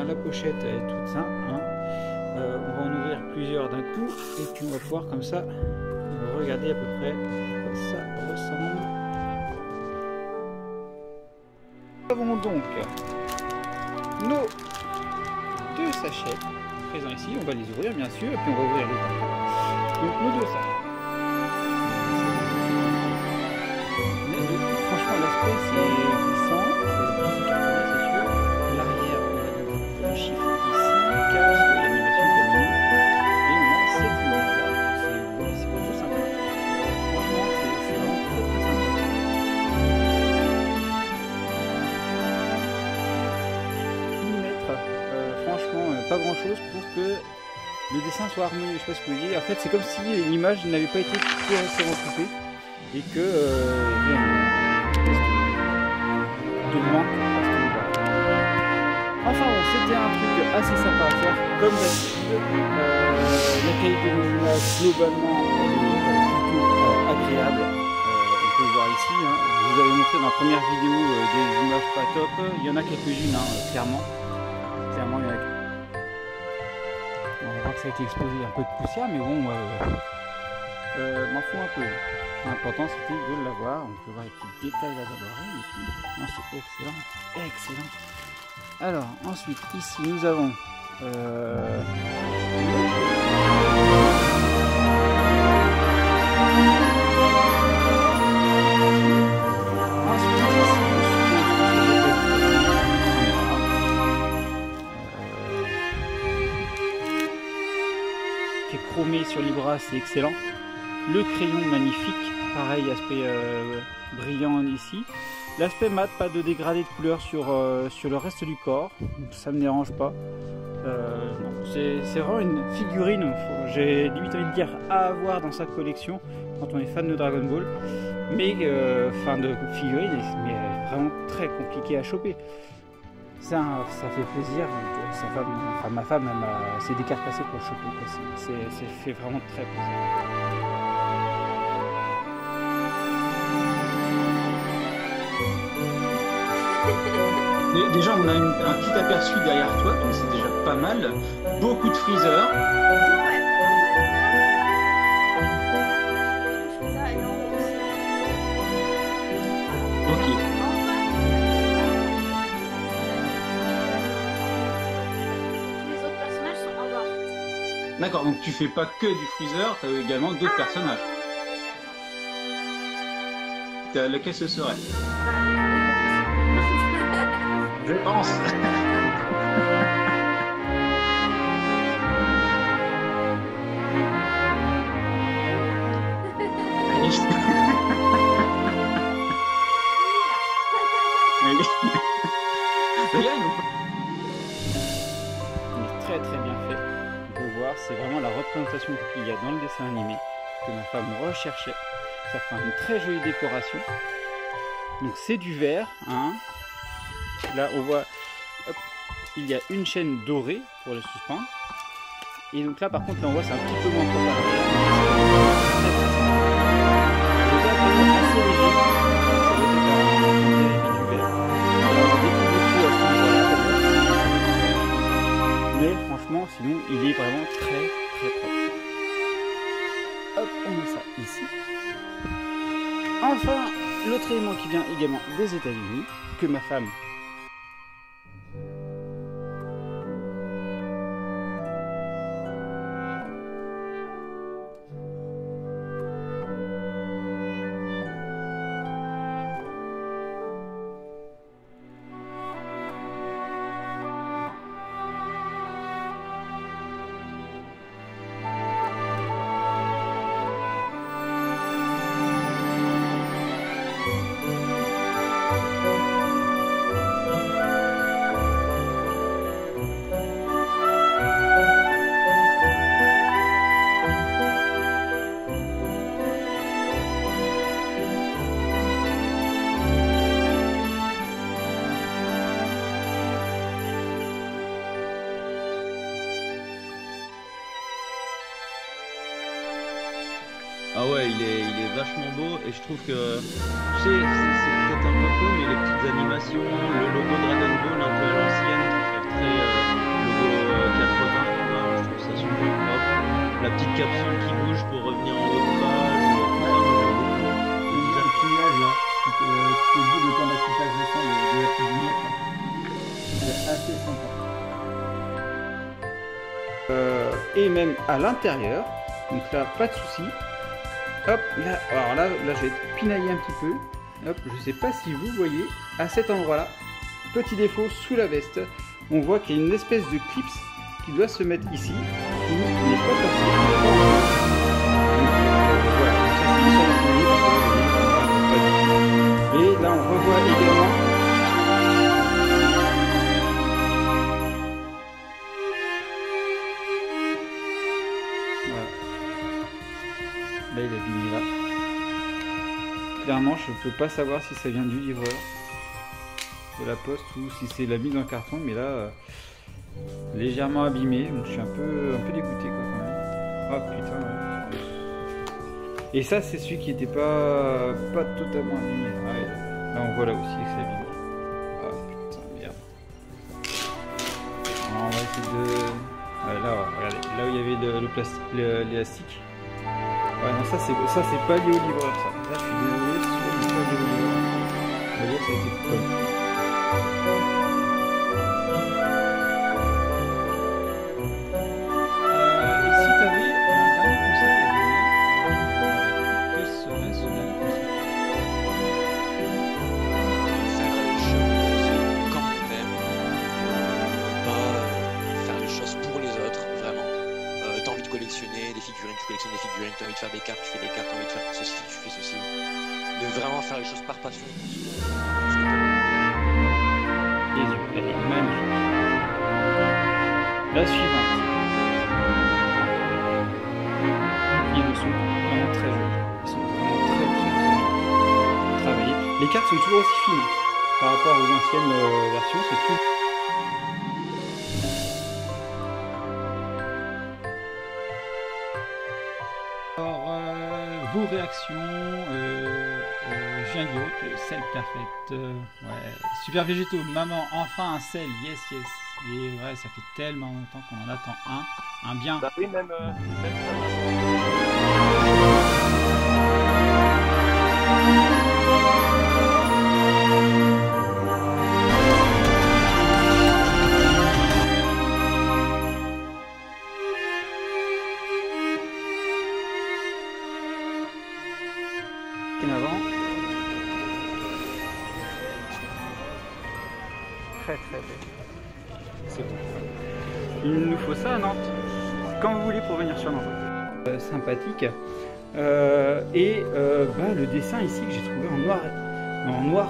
la pochette elle est toute simple. Hein. On va en ouvrir plusieurs d'un coup et puis on va pouvoir comme ça regarder à peu près à quoi ça ressemble. Nous avons donc nos 2 sachets présents ici. On va les ouvrir bien sûr et puis on va ouvrir les tampons. Donc nos 2 sachets. Franchement l'aspect c'est glissant, c'est cartonné c'est sûr. L'arrière on a donc le chiffre ici, cache l'animation Panini et on a cette image là. C'est plutôt sympa. Franchement c'est vraiment très très sympa. 10 mètres, franchement pas grand chose pour que le dessin soit harmonieux. Je sais pas ce que vous voyez. En fait c'est comme si l'image n'avait pas été correctement coupée et que de manque à ce niveau-là. Enfin bon, c'était un truc assez sympa à faire, comme d'habitude. La qualité des images globalement elle est plutôt agréable. On peut le voir ici. Hein. Je vous avais montré dans la première vidéo des images pas top. Il y en a quelques-unes, hein, clairement. Clairement, il y en a. On va voir que ça a été exposé un peu de poussière, mais bon, m'en fous un peu. L'important c'était de l'avoir. On peut voir les petits détails là dans l'oreille et tout. Non, c'est excellent, excellent. Alors ensuite ici nous avons qui est chromé sur les bras, c'est excellent. Le crayon magnifique, pareil aspect brillant ici. L'aspect mat, pas de dégradé de couleur sur le reste du corps, ça me dérange pas. C'est vraiment une figurine, j'ai limite envie de dire à avoir dans sa collection quand on est fan de Dragon Ball. Mais fin de figurine, mais vraiment très compliqué à choper. Ça fait plaisir. Ma femme s'est décarcassée pour le choper. Ça fait vraiment très plaisir. Déjà, on a un petit aperçu derrière toi, donc c'est déjà pas mal. Beaucoup de freezer. Ok. Les autres personnages sont en bas. D'accord, donc tu fais pas que du freezer, tu as également d'autres personnages. Lequel ce serait? Je pense. Il est très très bien fait. On peut voir, c'est vraiment la représentation qu'il y a dans le dessin animé que ma femme recherchait. Ça fera une très jolie décoration. Donc c'est du verre, hein. Là on voit, hop, il y a une chaîne dorée pour le suspendre. Et donc là par contre là on voit c'est un petit peu moins préparé. Mais franchement sinon il est vraiment très très propre. Hop, on met ça ici. Enfin, l'autre élément qui vient également des États-Unis, que ma femme Ah ouais, il est vachement beau et je trouve que c'est peut-être un peu cool, mais les petites animations, le logo Dragon Ball un peu à l'ancienne qui fait très la petite capsule qui bouge pour revenir en haut de page. Tout ça, moi, j'aime beaucoup. Le Le design. clignage là, tu te dis le temps d'affichage récent de la petite vignette. C'est assez sympa. Et même à l'intérieur, donc là pas de souci. Hop, là, alors là je vais pinailler un petit peu. Hop, je sais pas si vous voyez, à cet endroit-là, petit défaut sous la veste, on voit qu'il y a une espèce de clips qui doit se mettre ici, qui n'est pas passé. Voilà, donc ça c'est une seule affinité, parce que là, vous voyez, on voit pas du tout. Et là on revoit également. Voilà. Là il est abîmé là. Clairement je peux pas savoir si ça vient du livreur, de la poste, ou si c'est la mise en carton, mais là légèrement abîmé, donc je suis un peu dégoûté quoi quand même. Oh putain ouais. Et ça c'est celui qui était pas totalement abîmé. Ouais. Là on voit là aussi que c'est abîmé. Ah putain merde. Alors, on va essayer de... Ouais, là regardez, là où il y avait le plastique, l'élastique. Ouais non ça c'est pas lié au livreur ça. Là je suis désolé, c'est pas lié au livreur. On va dire que ça a été coupé. Et si tu avais un dernier conseil à donner, que serait ce dernier conseil? Faire les choses comme on aime, pas faire les choses pour les autres, vraiment. T'as envie de collectionner des figurines, tu collectionnes des figurines, t'as envie de faire des cartes, tu fais des cartes, t'as envie de faire ceci, tu fais ceci. De vraiment faire les choses par passion. Les yeux, elle est magnifique. La suivante. Ils sont vraiment très jolis. Ils sont vraiment très travaillés. Les cartes sont toujours aussi fines par rapport aux anciennes versions. C'est tout. Alors, vos réactions, Julien Guillaume, Cell Perfect, ouais, Super Végétaux, maman, enfin un Cell, yes, yes. Et ouais, ça fait tellement longtemps qu'on en attend un bien. Bah oui, même ça. En avant. Très belle. C'est bon. Il nous faut ça à Nantes. Quand vous voulez pour venir sur Nantes. Sympathique. Le dessin ici que j'ai trouvé en noir. En noir.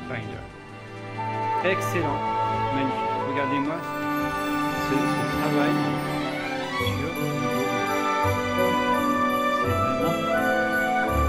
Finder. Excellent. Magnifique. Regardez-moi ce travail sur le logo. C'est vraiment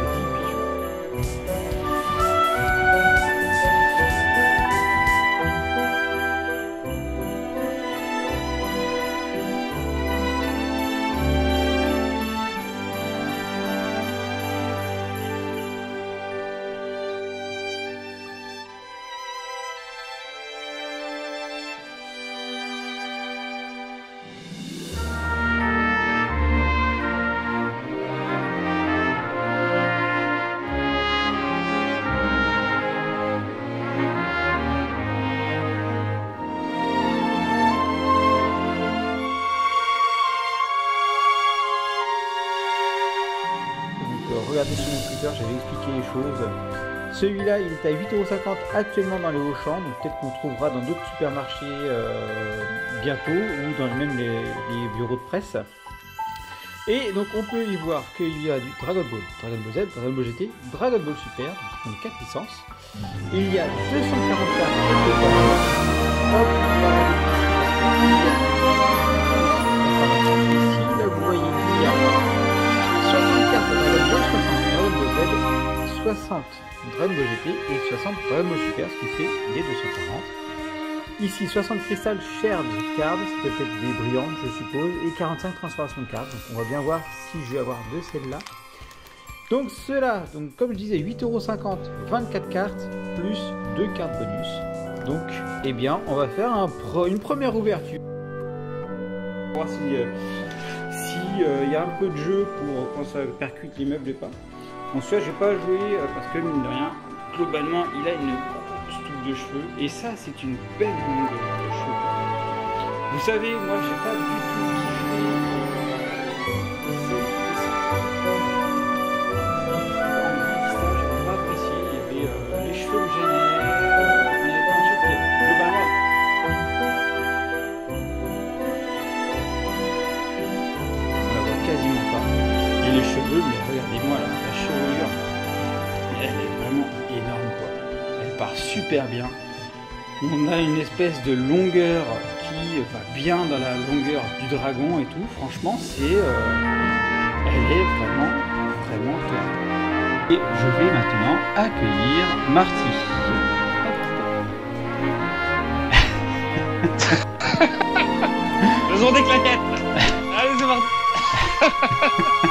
petit bijou. Regardez sur mon Twitter, j'avais expliqué les choses. Celui-là, il est à 8,50 € actuellement dans les Auchan, donc peut-être qu'on trouvera dans d'autres supermarchés bientôt, ou dans même les bureaux de presse. Et donc on peut y voir qu'il y a du Dragon Ball, Dragon Ball Z, Dragon Ball GT, Dragon Ball Super, donc on a 4 licences. Il y a 240 cartes au total. Hop, voilà. Ici, là vous voyez, il y a 60 cartes Dragon Ball, 60 Dragon Ball Z, 60 Dragon Ball GT et 60 Dragon Ball Super, ce qui fait les 240. Ici 60 cristal shared cards, c'est peut-être des brillantes je suppose, et 45 transformations de cartes. Donc on va bien voir si je vais avoir de celles-là. Donc cela, donc comme je disais, 8,50 €, 24 cartes, plus 2 cartes bonus. Donc, eh bien, on va faire une première ouverture. Pour voir si y a un peu de jeu pour quand ça percute l'immeuble et pas. Bon, celui-là, je vais pas jouer parce que mine de rien, globalement, il a une grosse toupe de cheveux. Et ça, c'est une belle longueur de cheveux. Vous savez, moi, j'ai pas du tout les cheveux, mais regardez-moi là, la chevelure, elle est vraiment énorme quoi. Elle part super bien. On a une espèce de longueur qui va bien dans la longueur du dragon et tout. Franchement, elle est vraiment top. Et je vais maintenant accueillir Marty. Faisons des claquettes. Allez, c'est parti.